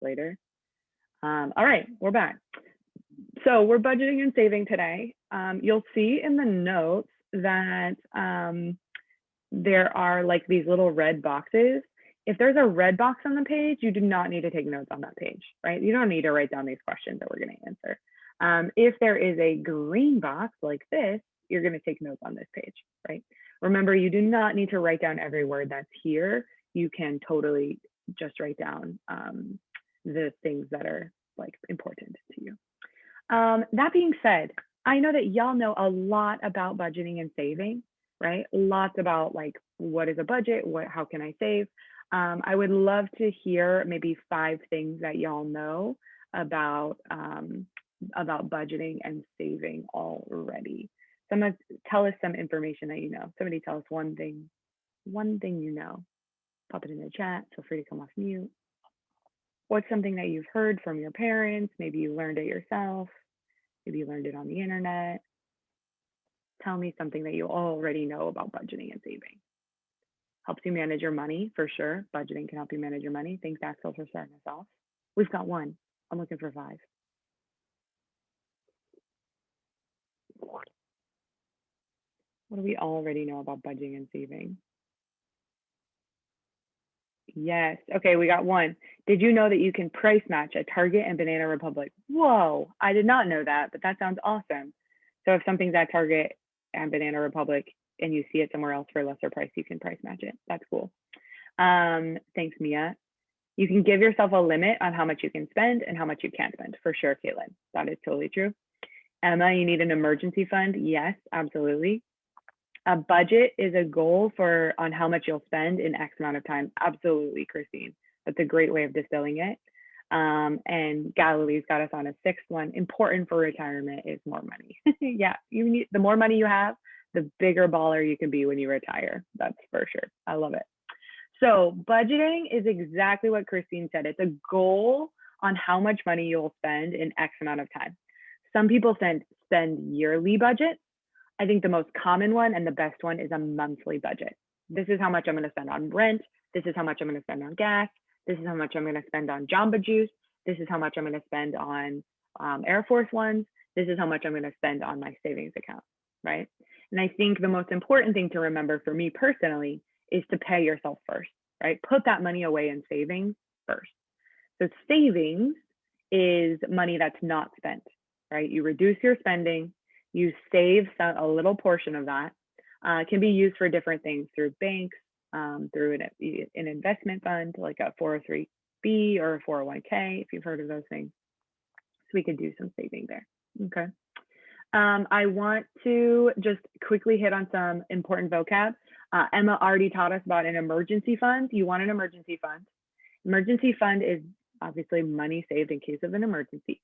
later. All right, we're back. So we're budgeting and saving today. You'll see in the notes that there are like these little red boxes. If there's a red box on the page, you do not need to take notes on that page, right? You don't need to write down these questions that we're going to answer. If there is a green box like this, you're going to take notes on this page, right? Remember, you do not need to write down every word that's here. You can totally just write down the things that are like important to you. That being said, I know that y'all know a lot about budgeting and saving, right? Lots about like, what is a budget? How can I save? I would love to hear maybe 5 things that y'all know about budgeting and saving already. Tell us some information that you know. Somebody tell us one thing you know. Pop it in the chat. Feel free to come off mute. What's something that you've heard from your parents? Maybe you learned it yourself. Maybe you learned it on the internet. Tell me something that you already know about budgeting and saving. Helps you manage your money, for sure. Budgeting can help you manage your money. Thanks, Axel, for starting us off. We've got 1. I'm looking for 5. What do we already know about budgeting and saving? Yes. Okay, we got 1. Did you know that you can price match at Target and Banana Republic? Whoa, I did not know that, but that sounds awesome. So if something's at Target and Banana Republic and you see it somewhere else for a lesser price, you can price match it. That's cool. Thanks, Mia. You can give yourself a limit on how much you can spend and how much you can't spend. For sure, Caitlin. That is totally true. Emma, you need an emergency fund? Yes, absolutely. A budget is a goal on how much you'll spend in X amount of time. Absolutely, Christine. That's a great way of distilling it. And Galilee's got us on a 6th one. Important for retirement is more money. Yeah, the more money you have, the bigger baller you can be when you retire. That's for sure. I love it. So budgeting is exactly what Christine said. It's a goal on how much money you'll spend in X amount of time. Some people spend yearly budgets. I think the most common one and the best one is a monthly budget. This is how much I'm going to spend on rent. This is how much I'm going to spend on gas. This is how much I'm going to spend on Jamba Juice. This is how much I'm going to spend on Air Force Ones. This is how much I'm going to spend on my savings account, right? And I think the most important thing to remember for me personally is to pay yourself first, right? Put that money away in savings first. So savings is money that's not spent, right? You reduce your spending, you save a little portion of that. It can be used for different things through banks, through an investment fund, like a 403B or a 401k, if you've heard of those things. So we could do some saving there, okay? I want to just quickly hit on some important vocab. Emma already taught us about an emergency fund. You want an emergency fund. Emergency fund is obviously money saved in case of an emergency.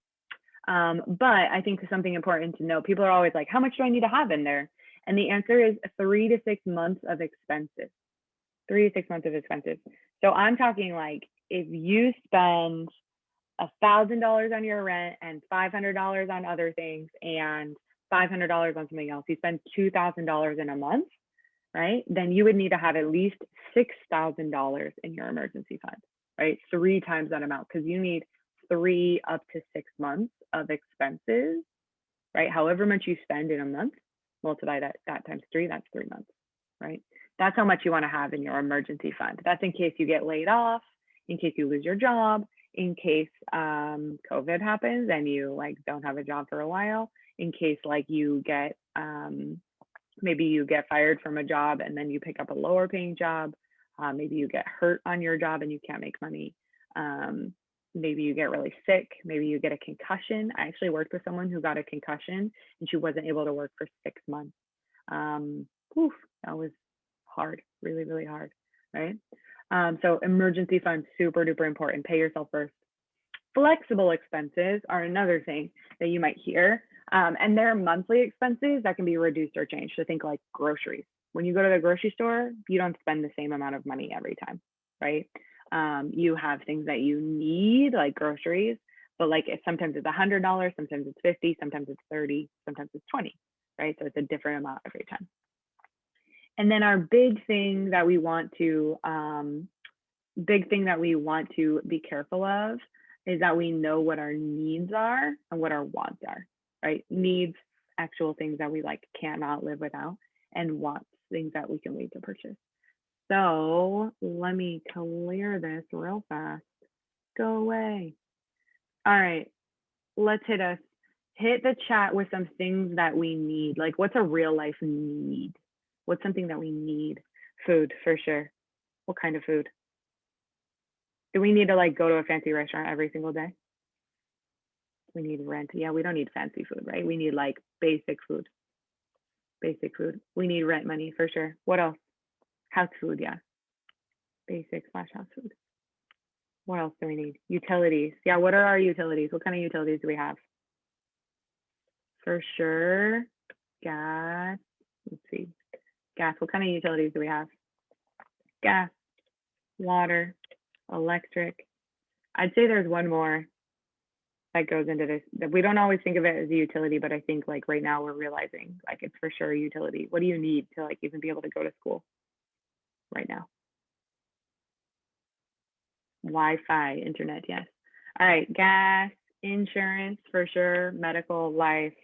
But I think something important to know, people are always like, how much do I need to have in there? And the answer is 3 to 6 months of expenses. 3 to 6 months of expenses. So I'm talking like if you spend $1,000 on your rent and $500 on other things and $500 on something else, you spend $2,000 in a month, right? Then you would need to have at least $6,000 in your emergency fund, right? 3 times that amount, because you need 3 up to 6 months of expenses, right? However much you spend in a month, multiply that times 3, that's 3 months, right? That's how much you want to have in your emergency fund. That's in case you get laid off, in case you lose your job, in case COVID happens and you like don't have a job for a while, in case like you get maybe you get fired from a job and then you pick up a lower paying job. Maybe you get hurt on your job and you can't make money. Maybe you get really sick. Maybe you get a concussion. I actually worked with someone who got a concussion and she wasn't able to work for 6 months. That was hard, really, really hard, right? So emergency fund, super duper important. Pay yourself first. Flexible expenses are another thing that you might hear. And they're monthly expenses that can be reduced or changed. So think like groceries. When you go to the grocery store, you don't spend the same amount of money every time, right? You have things that you need, like groceries, but like sometimes it's $100, sometimes it's 50, sometimes it's 30, sometimes it's 20, right? So it's a different amount every time. And then our big thing that we want to be careful of is that we know what our needs are and what our wants are, right? Needs, actual things that we like cannot live without, and wants, things that we can wait to purchase. So let me clear this real fast. Go away. All right, let's hit the chat with some things that we need. Like, what's a real life need? What's something that we need? Food, for sure. What kind of food? Do we need to like go to a fancy restaurant every single day? We need rent. Yeah, we don't need fancy food, right? We need like basic food. Basic food. We need rent money for sure. What else? House food, yeah. Basic slash house food. What else do we need? Utilities. Yeah, what are our utilities? What kind of utilities do we have? For sure, gas. Let's see. Gas. What kind of utilities do we have? Gas, water, electric. I'd say there's one more that goes into this. We don't always think of it as a utility, but I think like right now we're realizing like it's for sure a utility. What do you need to like even be able to go to school right now? Wi-Fi, internet, yes. All right, gas, insurance for sure, medical, life,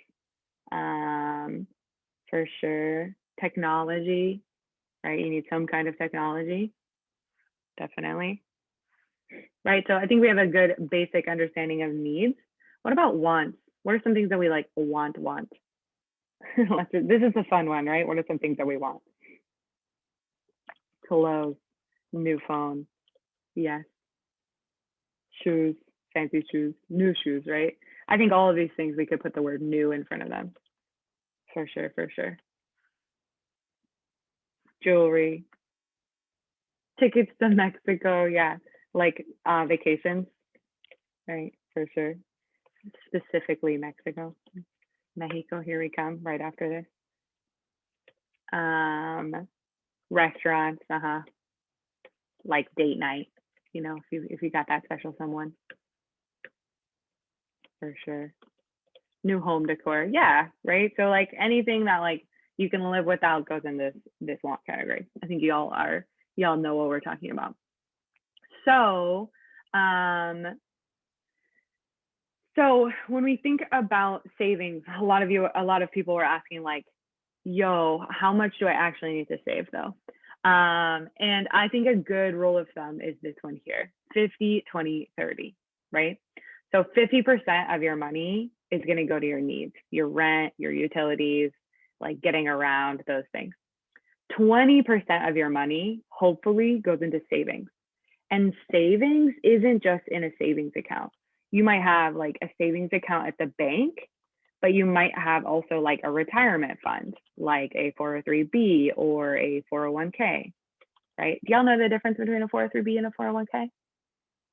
for sure. Technology, right? You need some kind of technology, definitely. Right, so I think we have a good basic understanding of needs. What about wants? What are some things that we like want? This is a fun one, right? What are some things that we want? Clothes, new phone, yes. Shoes, fancy shoes, new shoes, right? I think all of these things we could put the word new in front of them. For sure, for sure. Jewelry, tickets to Mexico, yeah. Like vacations, right? For sure. Specifically Mexico. Mexico, here we come right after this. Restaurants, like date night, you know, if you got that special someone. For sure. New home decor, yeah, right? So like anything that like you can live without goes in this want category. I think y'all know what we're talking about. So so when we think about savings, a lot of people were asking like, yo, how much do I actually need to save though? And I think a good rule of thumb is this one here, 50, 20, 30, right? So 50% of your money is going to go to your needs, your rent, your utilities, like getting around, those things. 20% of your money hopefully goes into savings. And savings isn't just in a savings account. You might have like a savings account at the bank, but you might have also like a retirement fund, like a 403B or a 401k, right? Do y'all know the difference between a 403B and a 401k?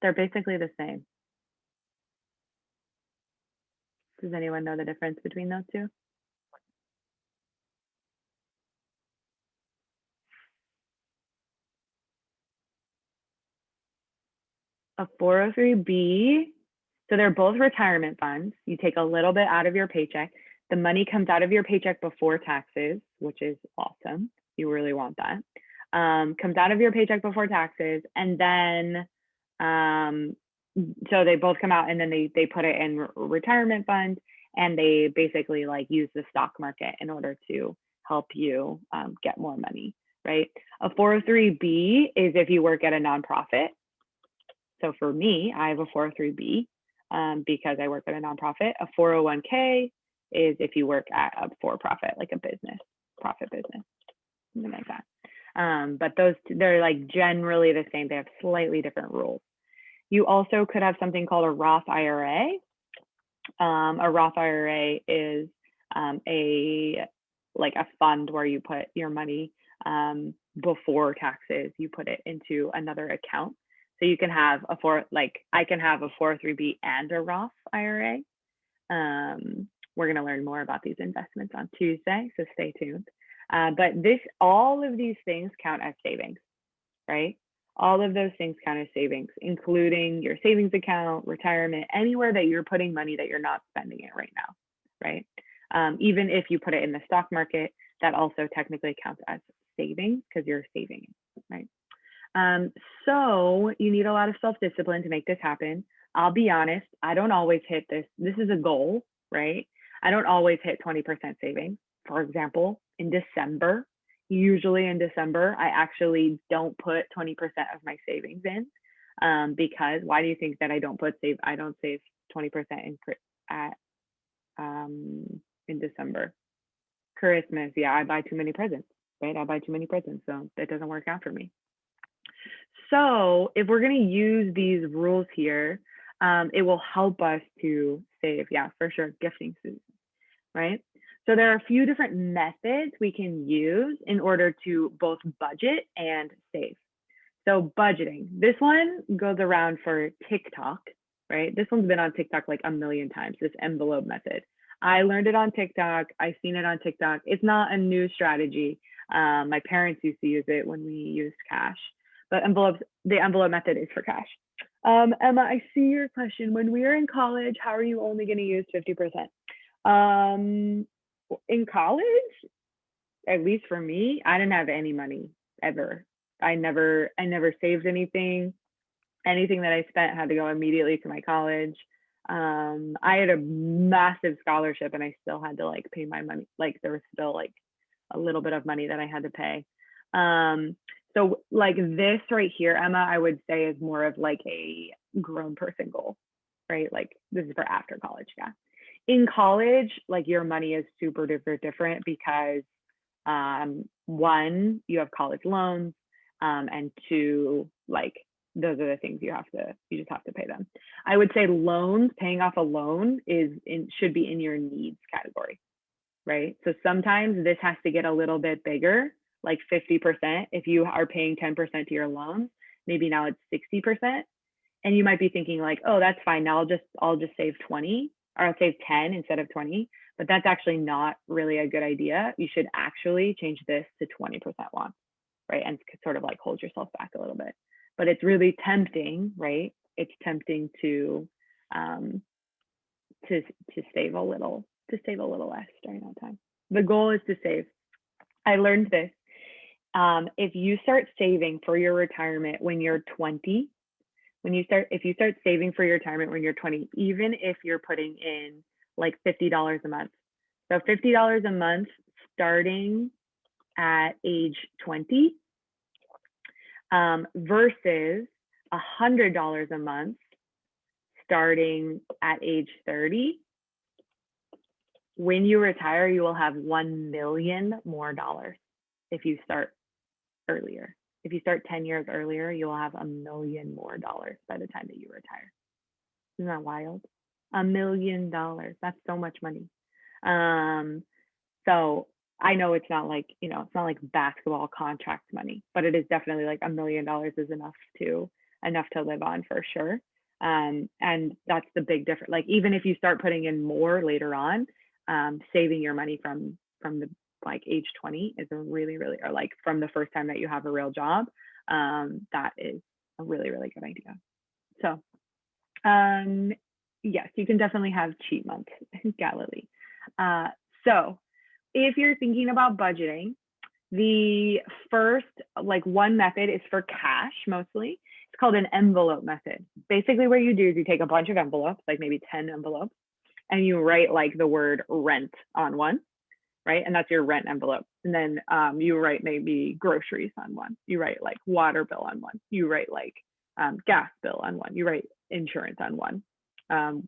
They're basically the same. Does anyone know the difference between those two? A 403B, so they're both retirement funds. You take a little bit out of your paycheck. The money comes out of your paycheck before taxes, which is awesome. You really want that. Comes out of your paycheck before taxes, and then so they both come out, and then they put it in retirement fund, and they basically like use the stock market in order to help you get more money, right? A 403B is if you work at a nonprofit. So for me, I have a 403B because I work at a nonprofit. A 401k is if you work at a for-profit, like a profit business, something like that. But they're like generally the same. They have slightly different rules. You also could have something called a Roth IRA. A Roth IRA is a fund where you put your money before taxes. You put it into another account. So you can have I can have a 403B and a Roth IRA. We're going to learn more about these investments on Tuesday, so stay tuned. But all of these things count as savings, right? All of those things count as savings, including your savings account, retirement, anywhere that you're putting money that you're not spending it right now, right? Even if you put it in the stock market, that also technically counts as savings because you're saving it, right? So you need a lot of self-discipline to make this happen. I'll be honest, I don't always hit this. This is a goal, right? I don't always hit 20% savings. For example, in December, usually in December, I actually don't put 20% of my savings in, because why do you think that I don't save 20% at in December? Christmas, yeah, I buy too many presents, right? I buy too many presents, so that doesn't work out for me. So if we're going to use these rules here, it will help us to save. Yeah, for sure, gifting Susan, right? So there are a few different methods we can use in order to both budget and save. So budgeting, this one goes around for TikTok, right? This one's been on TikTok like a million times, this envelope method. I learned it on TikTok. I've seen it on TikTok. It's not a new strategy. My parents used to use it when we used cash, but the envelope method is for cash. Emma, I see your question. When we are in college, how are you only going to use 50%? In college, at least for me, I didn't have any money ever. I never saved anything. Anything that I spent had to go immediately to my college. I had a massive scholarship and I still had to like pay my money. Like there was still like a little bit of money that I had to pay. So like this right here, Emma, I would say is more of like a grown person goal, right? Like this is for after college. Yeah. In college, like your money is super duper different because one, you have college loans, and two, like those are the things you just have to pay them. I would say paying off a loan should be in your needs category, right? So sometimes this has to get a little bit bigger, like 50%. If you are paying 10% to your loans, maybe now it's 60%. And you might be thinking like, oh, that's fine. Now I'll just save 20 or I'll save 10 instead of 20. But that's actually not really a good idea. You should actually change this to 20% loan, right? And sort of like hold yourself back a little bit. But it's really tempting, right? It's tempting to save a little less during that time. The goal is to save. I learned this. If you start saving for your retirement when you're 20, if you start saving for your retirement when you're 20, even if you're putting in like $50 a month. So $50 a month starting at age 20 versus $100 a month starting at age 30. When you retire, you will have $1 million more dollars if you start earlier. If you start 10 years earlier, you will have $1 million more dollars by the time that you retire. Isn't that wild? $1 million. That's so much money. So I know it's not like, it's not like basketball contract money, but it is definitely like $1 million is enough to live on for sure. And that's the big difference. Like even if you start putting in more later on, saving your money from the like age 20 is a really, really, or like from the first time that you have a real job, that is a really, really good idea. So yes, you can definitely have cheat months, Galilee. So if you're thinking about budgeting, the first one method is for cash mostly. It's called an envelope method. Basically what you do is you take a bunch of envelopes, like maybe 10 envelopes, and you write like the word rent on one, right? And that's your rent envelope. And then you write maybe groceries on one. You write like water bill on one. You write like gas bill on one. You write insurance on one.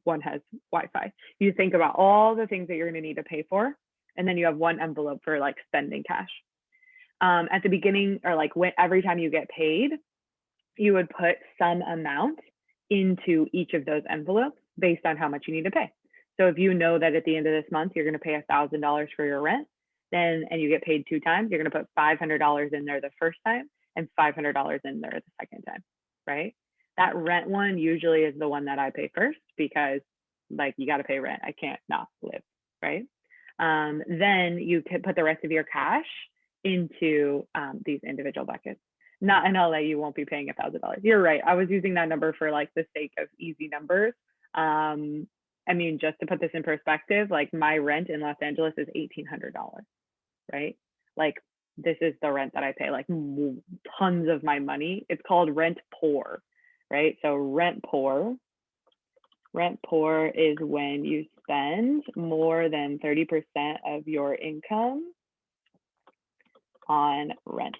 One has Wi-Fi. You think about all the things that you're going to need to pay for, and then you have one envelope for like spending cash. At the beginning, or like every time you get paid, you would put some amount into each of those envelopes based on how much you need to pay. So if you know that at the end of this month, you're going to pay $1,000 for your rent, and you get paid 2 times, you're going to put $500 in there the first time and $500 in there the second time, right? That rent one usually is the one that I pay first because like you got to pay rent. I can't not live, right? Then you can put the rest of your cash into these individual buckets. Not in LA, you won't be paying $1,000. You're right. I was using that number for like the sake of easy numbers. I mean, just to put this in perspective, like my rent in Los Angeles is $1,800, right? Like this is the rent that I pay, like tons of my money. It's called rent poor, right? So rent poor Rent poor is when you spend more than 30% of your income on rent,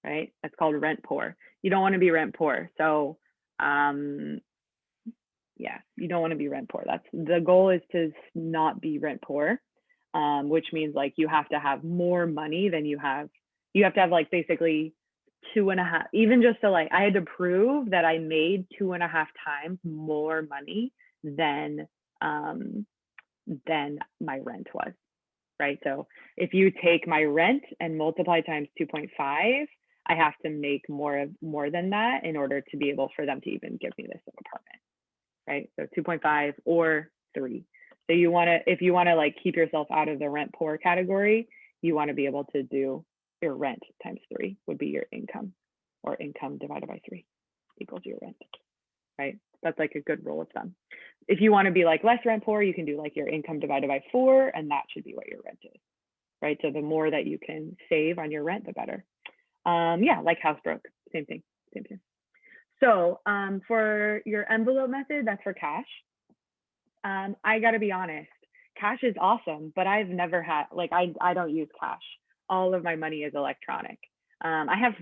right? That's called rent poor. You don't want to be rent poor. So yeah, you don't want to be rent poor. That's the goal, is to not be rent poor, which means like you have to have more money than you have. You have to have like basically 2.5, even just to like, I had to prove that I made 2.5 times more money than my rent was, right? So if you take my rent and multiply times 2.5, I have to make more than that in order to be able for them to even give me this apartment, right? So 2.5 or 3. So you want to, if you want to like keep yourself out of the rent poor category, you want to be able to do your rent times 3 would be your income, or income divided by 3 equals your rent, right? That's like a good rule of thumb. If you want to be like less rent poor, you can do like your income divided by 4, and that should be what your rent is, right? So the more that you can save on your rent, the better. Yeah, like house broke, same thing, same thing. So for your envelope method, that's for cash. I gotta be honest, cash is awesome, but I've never had, like, I don't use cash. All of my money is electronic. I have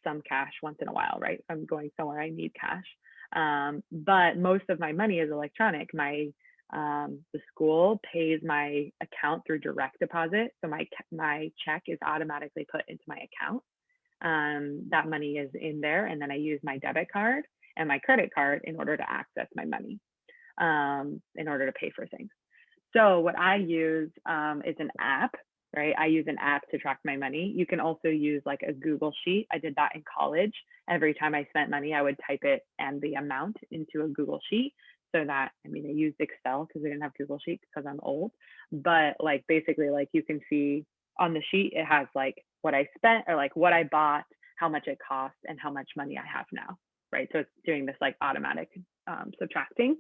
some cash once in a while, right? If I'm going somewhere, I need cash. But most of my money is electronic. The school pays my account through direct deposit. So my check is automatically put into my account. That money is in there, and then I use my debit card and my credit card in order to access my money, in order to pay for things. So what I use is an app, right? I use an app to track my money. You can also use like a Google Sheet. I did that in college. Every time I spent money, I would type it and the amount into a Google Sheet. So that, I mean, I used Excel because we didn't have Google Sheets because I'm old. But like basically, like you can see on the sheet, it has like what I spent, or like what I bought, how much it cost, and how much money I have now, right? So it's doing this like automatic subtracting.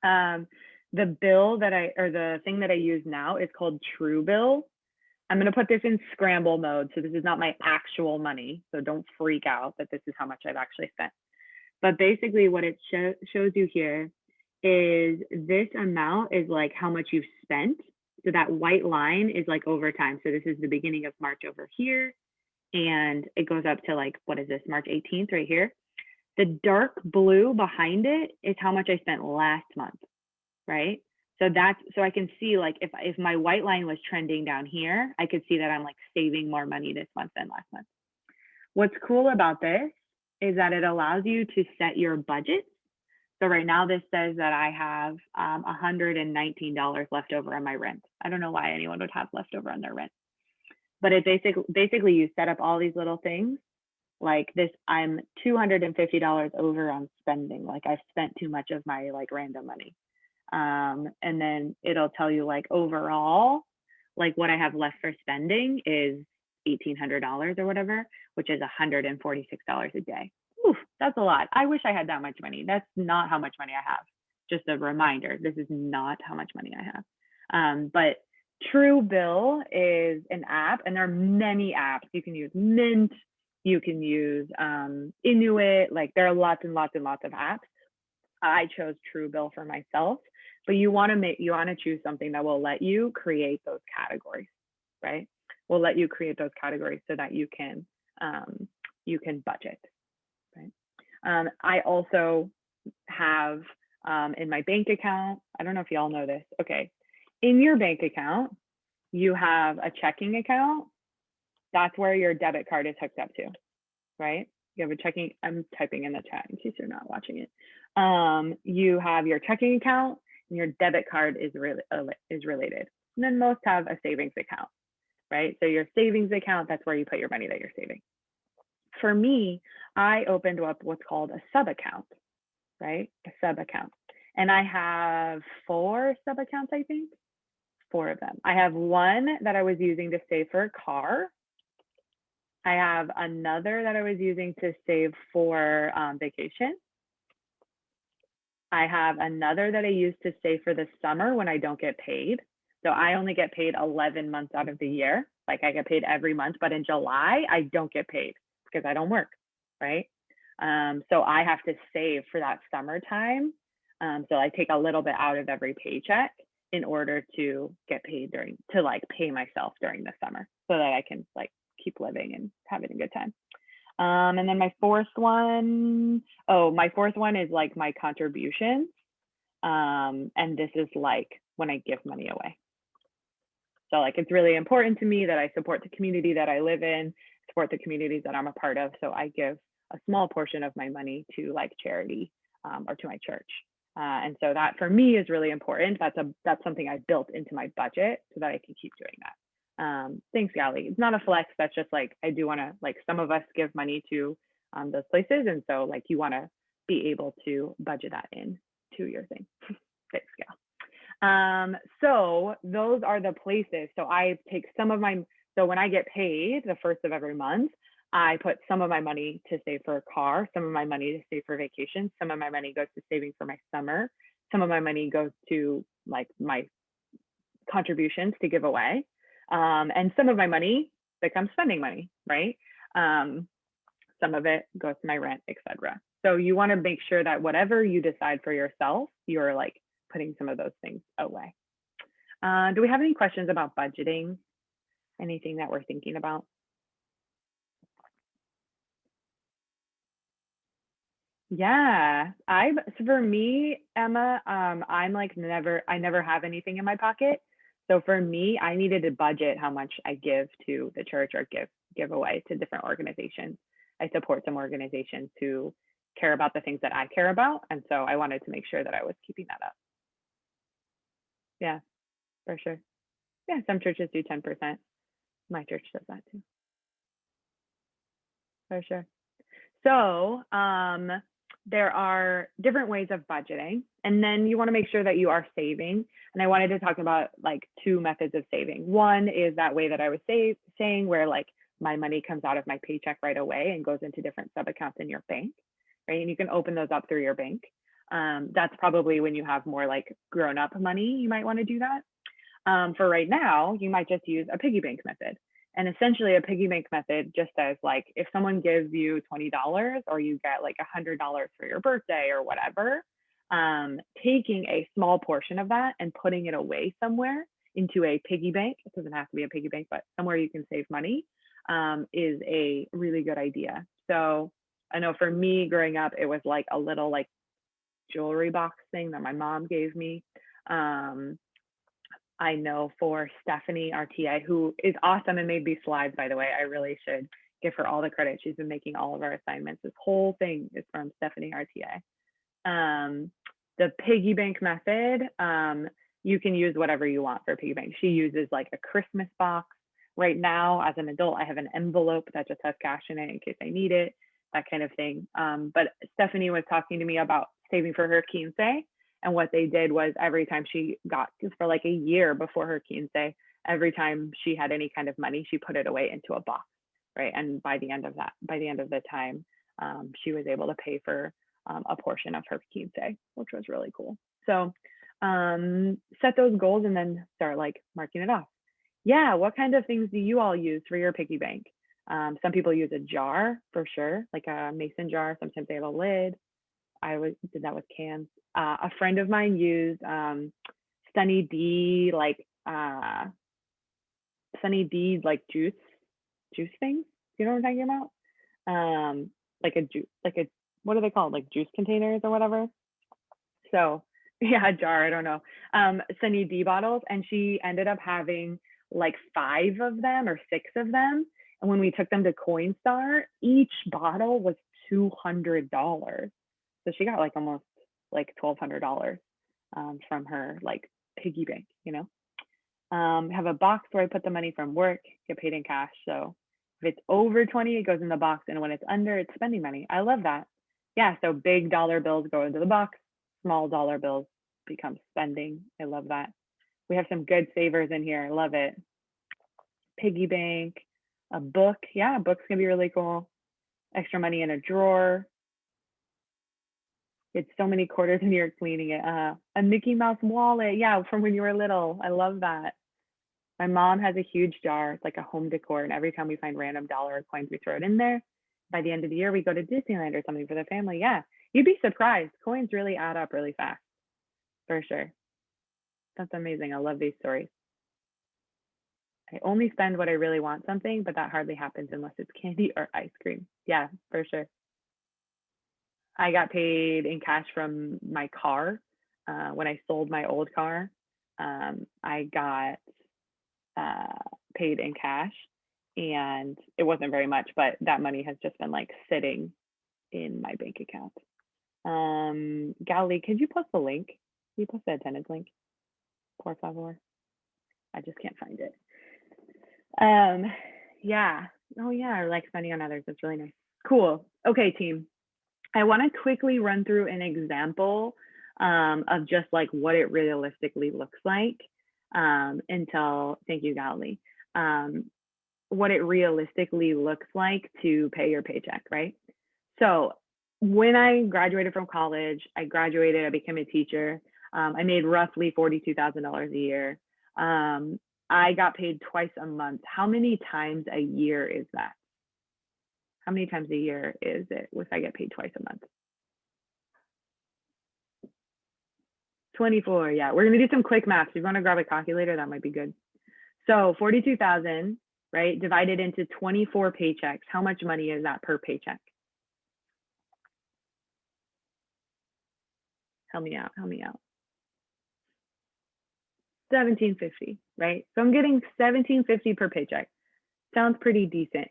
The bill that the thing that I use now is called Truebill. I'm going to put this in scramble mode. So this is not my actual money. So don't freak out that this is how much I've actually spent. But basically what it shows you here is this amount is like how much you've spent. So that white line is like over time. So this is the beginning of March over here. And it goes up to like, what is this, March 18th right here. The dark blue behind it is how much I spent last month, right? So I can see like if my white line was trending down here, I could see that I'm like saving more money this month than last month. What's cool about this is that it allows you to set your budget. So right now this says that I have $119 left over on my rent. I don't know why anyone would have leftover on their rent, but it basically you set up all these little things like this. I'm $250 over on spending. Like I've spent too much of my like random money. And then it'll tell you like overall, like what I have left for spending is $1,800 or whatever, which is $146 a day. Oof, that's a lot. I wish I had that much money. That's not how much money I have. Just a reminder, this is not how much money I have. But Truebill is an app, and there are many apps. You can use Mint, you can use Inuit, like there are lots and lots and lots of apps. I chose Truebill for myself, but you want to choose something that will let you create those categories, right? Will let you create those categories so that you can budget, right? I also have in my bank account, I don't know if y'all know this. Okay, in your bank account, you have a checking account. That's where your debit card is hooked up to, right? You have a checking, I'm typing in the chat in case you're not watching it. You have your checking account, and your debit card is related. And then most have a savings account, right? So your savings account, that's where you put your money that you're saving. For me, I opened up what's called a sub account, right? A sub account. And I have 4 sub accounts, I think, 4 of them. I have one that I was using to save for a car. I have another that I was using to save for vacation. I have another that I use to save for the summer when I don't get paid. So I only get paid 11 months out of the year. Like I get paid every month, but in July, I don't get paid because I don't work, right? So I have to save for that summertime So I take a little bit out of every paycheck in order to get paid to like pay myself during the summer so that I can like keep living and having a good time. And then my fourth one is like my contributions. And this is like when I give money away. So like it's really important to me that I support the community that I live in, support the communities that I'm a part of. So I give a small portion of my money to like charity or to my church. And so that for me is really important. That's something I built into my budget so that I can keep doing that. Thanks, Gally. It's not a flex. That's just like I do want to like some of us give money to those places, and so like you want to be able to budget that in to your thing. Thanks, Gal. So those are the places. So I take some of my, so when I get paid the first of every month, I put some of my money to save for a car, some of my money to save for vacation, some of my money goes to saving for my summer, some of my money goes to like my contributions to give away, and some of my money becomes spending money, right? Some of it goes to my rent, etc. So you want to make sure that whatever you decide for yourself, you're like putting some of those things away. Do we have any questions about budgeting? Anything that we're thinking about? Yeah, so for me, Emma, I'm like I never have anything in my pocket. So for me, I needed to budget how much I give to the church or give away to different organizations. I support some organizations who care about the things that I care about, and so I wanted to make sure that I was keeping that up. Yeah, for sure. Yeah, some churches do 10%. My church does that too, for sure. So there are different ways of budgeting, and then you want to make sure that you are saving. And I wanted to talk about like two methods of saving. One is that way that I was saying where like my money comes out of my paycheck right away and goes into different sub accounts in your bank, right? And you can open those up through your bank. That's probably when you have more like grown up money, you might want to do that. For right now, you might just use a piggy bank method. And essentially a piggy bank method just says like, if someone gives you $20 or you get like $100 for your birthday or whatever, taking a small portion of that and putting it away somewhere into a piggy bank, it doesn't have to be a piggy bank, but somewhere you can save money, is a really good idea. So I know for me growing up, it was like a little like jewelry box thing that my mom gave me. I know for Stephanie RTA, who is awesome and made these slides, by the way. I really should give her all the credit. She's been making all of our assignments. This whole thing is from Stephanie RTA. The piggy bank method, you can use whatever you want for a piggy bank. She uses like a Christmas box. Right now, as an adult, I have an envelope that just has cash in it in case I need it, that kind of thing. But Stephanie was talking to me about saving for her quince. And what they did was every time she got, for like a year before her quince, every time she had any kind of money, she put it away into a box, right? And by the end of the time, she was able to pay for a portion of her quince, which was really cool. So set those goals and then start like marking it off. Yeah, what kind of things do you all use for your piggy bank? Some people use a jar for sure, like a mason jar. Sometimes they have a lid. Did that with cans. A friend of mine used Sunny D like juice things. You know what I'm talking about? Like a what are they called? Like juice containers or whatever. So yeah, a jar. I don't know. Sunny D bottles, and she ended up having like 5 of them or 6 of them. And when we took them to Coinstar, each bottle was $200. So she got like almost like $1,200 from her like piggy bank, you know. Have a box where I put the money from work, get paid in cash. So if it's over 20, it goes in the box, and when it's under, it's spending money. I love that. Yeah, so big dollar bills go into the box, small dollar bills become spending. I love that. We have some good savers in here. I love it. Piggy bank, a book. Yeah, books can be really cool. Extra money in a drawer. It's so many quarters and you're cleaning it. A Mickey Mouse wallet. Yeah, from when you were little. I love that. My mom has a huge jar. It's like a home decor. And every time we find random dollar or coins, we throw it in there. By the end of the year, we go to Disneyland or something for the family. Yeah, you'd be surprised. Coins really add up really fast. for sure. That's amazing. I love these stories. I only spend what I really want something, but that hardly happens unless it's candy or ice cream. Yeah, for sure. I got paid in cash from my car when I sold my old car. I got uh, paid in cash, and it wasn't very much, but that money has just been like sitting in my bank account. Gali, could you post the link? Can you post the attendance link, por favor? I just can't find it. Yeah. Oh yeah, I like spending on others. That's really nice. Cool. Okay, team. I want to quickly run through an example of just like what it realistically looks like until, thank you, Gali, what it realistically looks like to pay your paycheck, right? So when I graduated from college, I became a teacher. I made roughly $42,000 a year. I got paid twice a month. How many times a year is that? How many times a year is it if I get paid twice a month? 24, yeah. We're gonna do some quick math. If you wanna grab a calculator, that might be good. So 42,000, right, divided into 24 paychecks. How much money is that per paycheck? Help me out, help me out. 1750, right? So I'm getting 1750 per paycheck. Sounds pretty decent.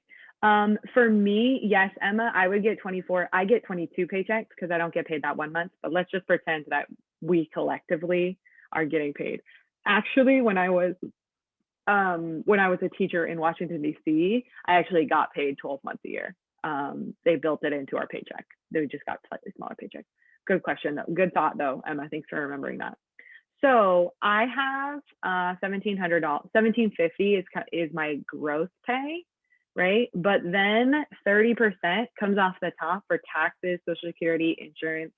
For me, yes, Emma, I would get 24. I get 22 paychecks because I don't get paid that 1 month, but let's just pretend that we collectively are getting paid. Actually, when I was a teacher in Washington, D.C., I actually got paid 12 months a year. They built it into our paycheck. They just got slightly smaller paycheck. Good question, though. Good thought, though, Emma. Thanks for remembering that. So I have $1,700. $1,750 is my gross pay, right? But then 30% comes off the top for taxes, Social Security, insurance,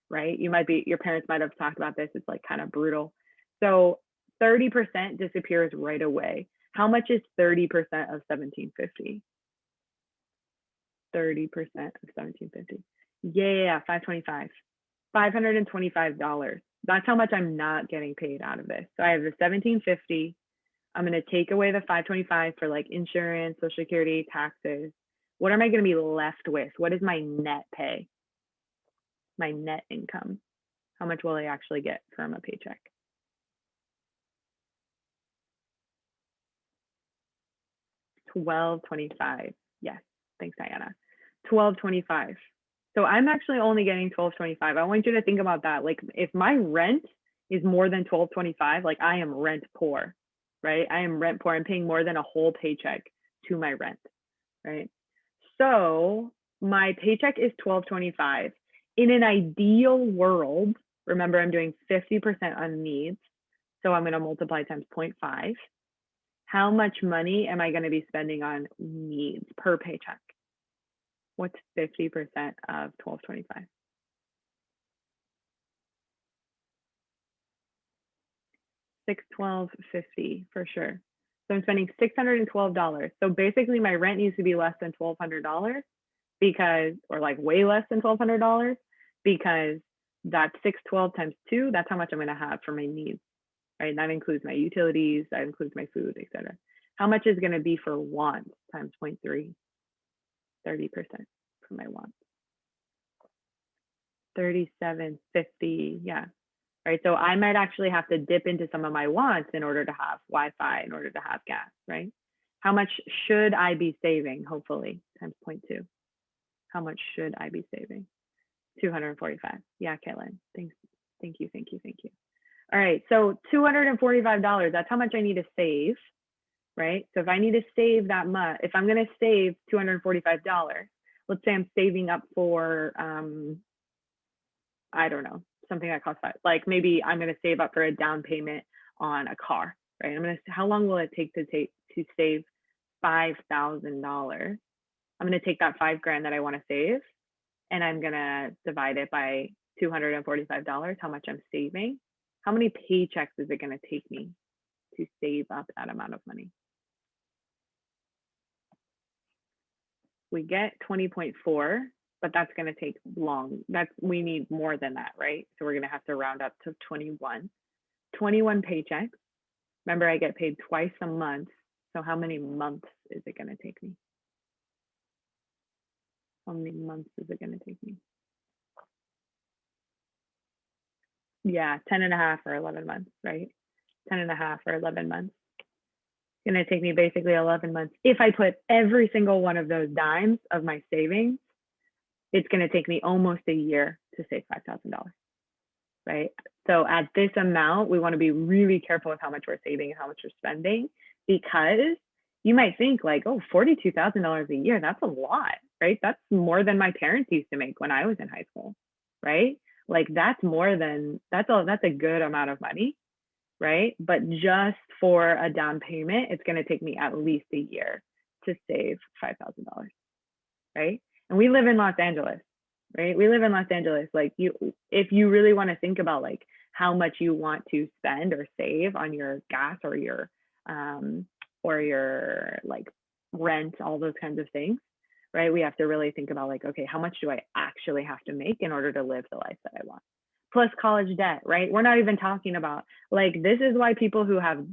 right? Your parents might have talked about this. It's like kind of brutal. So 30% disappears right away. How much is 30% of 1,750? 30% of 1,750. Yeah, 525. $525. That's how much I'm not getting paid out of this. So I have the 1,750. I'm going to take away the 525 for like insurance, Social Security, taxes. What am I going to be left with? What is my net pay? My net income. How much will I actually get from a paycheck? $1,225. Yes. Thanks, Diana. $1,225. So I'm actually only getting $1,225. I want you to think about that. Like if my rent is more than $1,225, like I am rent poor, right? I am rent poor. I'm paying more than a whole paycheck to my rent, right? So my paycheck is $1,225. In an ideal world, remember I'm doing 50% on needs. So I'm going to multiply times 0.5. How much money am I going to be spending on needs per paycheck? What's 50% of 1,225? $612.50 for sure. So I'm spending $612. So basically my rent needs to be less than $1,200 because, or like way less than $1,200 because that's 612 times 2. That's how much I'm going to have for my needs, right? And that includes my utilities, that includes my food, etc. How much is going to be for wants times 0.3? 30% for my wants. 37.50, yeah. Right. So I might actually have to dip into some of my wants in order to have Wi-Fi, in order to have gas, right? How much should I be saving? Hopefully times 0.2. How much should I be saving? 245. Yeah, Kaylin. Thanks. Thank you. Thank you. Thank you. All right. So $245. That's how much I need to save, right? So if I need to save that much, if I'm going to save $245, let's say I'm saving up for, I don't know, something that costs like maybe I'm going to save up for a down payment on a car, right? How long will it take to save $5,000? I'm going to take that $5,000 that I want to save and I'm going to divide it by $245, how much I'm saving. How many paychecks is it going to take me to save up that amount of money? We get 20.4. but that's going to take long. We need more than that, right? So we're going to have to round up to 21. 21 paychecks. Remember, I get paid twice a month. So how many months is it going to take me? How many months is it going to take me? Yeah, 10 and a half or 11 months, right? 10 and a half or 11 months. It's going to take me basically 11 months. If I put every single one of those dimes of my savings, it's going to take me almost a year to save $5,000, right? So at this amount, we want to be really careful with how much we're saving and how much we're spending, because you might think like, oh, $42,000 a year, that's a lot, right? That's more than my parents used to make when I was in high school, right? Like that's a good amount of money, right? But just for a down payment, it's going to take me at least a year to save $5,000, right? And we live in Los Angeles, right? We live in Los Angeles. Like if you really want to think about like how much you want to spend or save on your gas or your like rent, all those kinds of things, right? We have to really think about like, okay, how much do I actually have to make in order to live the life that I want? Plus college debt, right? We're not even talking about like, this is why people who have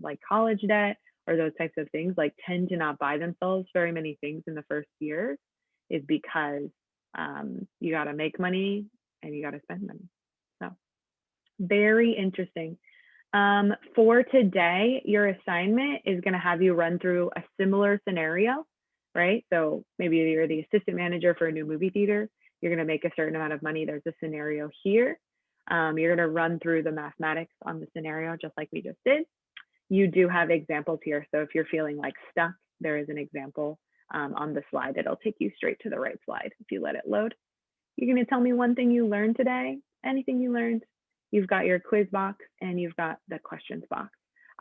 like college debt or those types of things like tend to not buy themselves very many things in the first year, is because you got to make money and you got to spend money. So very interesting. For today, your assignment is going to have you run through a similar scenario, right? So maybe you're the assistant manager for a new movie theater. You're going to make a certain amount of money. There's a scenario here. You're going to run through the mathematics on the scenario just like we just did. You do have examples here. So if you're feeling like stuck, there is an example on the slide. It'll take you straight to the right slide if you let it load. You're going to tell me one thing you learned today, anything you learned. You've got your quiz box and you've got the questions box.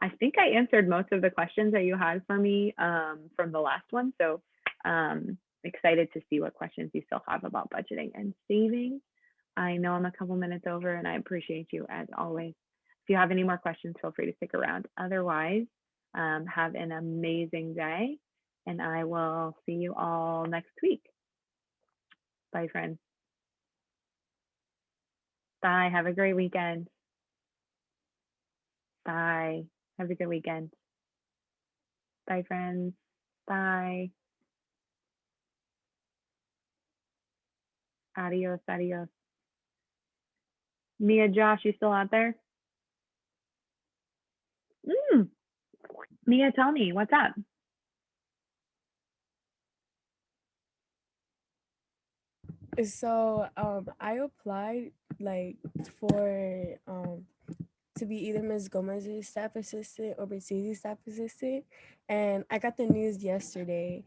I think I answered most of the questions that you had for me from the last one. So excited to see what questions you still have about budgeting and saving. I know I'm a couple minutes over and I appreciate you as always. If you have any more questions, feel free to stick around. Otherwise, have an amazing day and I will see you all next week. Bye, friends. Bye. Have a great weekend. Bye. Have a good weekend. Bye, friends. Bye. Adios. Adios. Mia, Josh, you still out there? Mia, tell me, what's up? So I applied like for to be either Ms. Gomez's staff assistant or Besizi's staff assistant, and I got the news yesterday,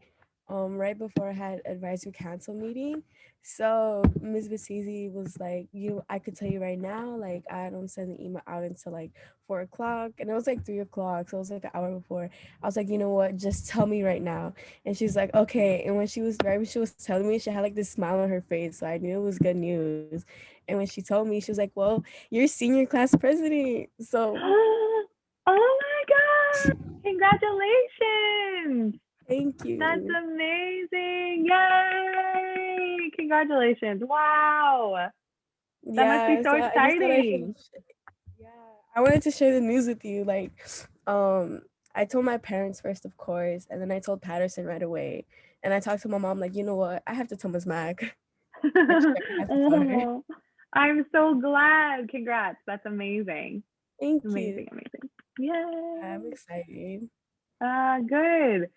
right before I had advisory council meeting. So Ms. Besizi was like, I could tell you right now, like I don't send the email out until like 4 o'clock, and it was like 3 o'clock, so it was like an hour before. I was like, you know what, just tell me right now. And she's like, okay. And when she was telling me, she had like this smile on her face, so I knew it was good news. And when she told me, she was like, well, you're senior class president. So Oh my God. Congratulations. thank That's you. amazing. Yay. Congratulations. Wow. That must be Yeah, so so I just thought I should. exciting. Yeah, I wanted to share the news with you. Like, I told my parents first, of course, and then I told Patterson right away. And I talked to my mom, like, you know what? I have to tell Miss Mac. Actually, I have to tell her. Oh, I'm so glad. Congrats. That's amazing. Thank you. Amazing, amazing. Yay. I'm excited. Good.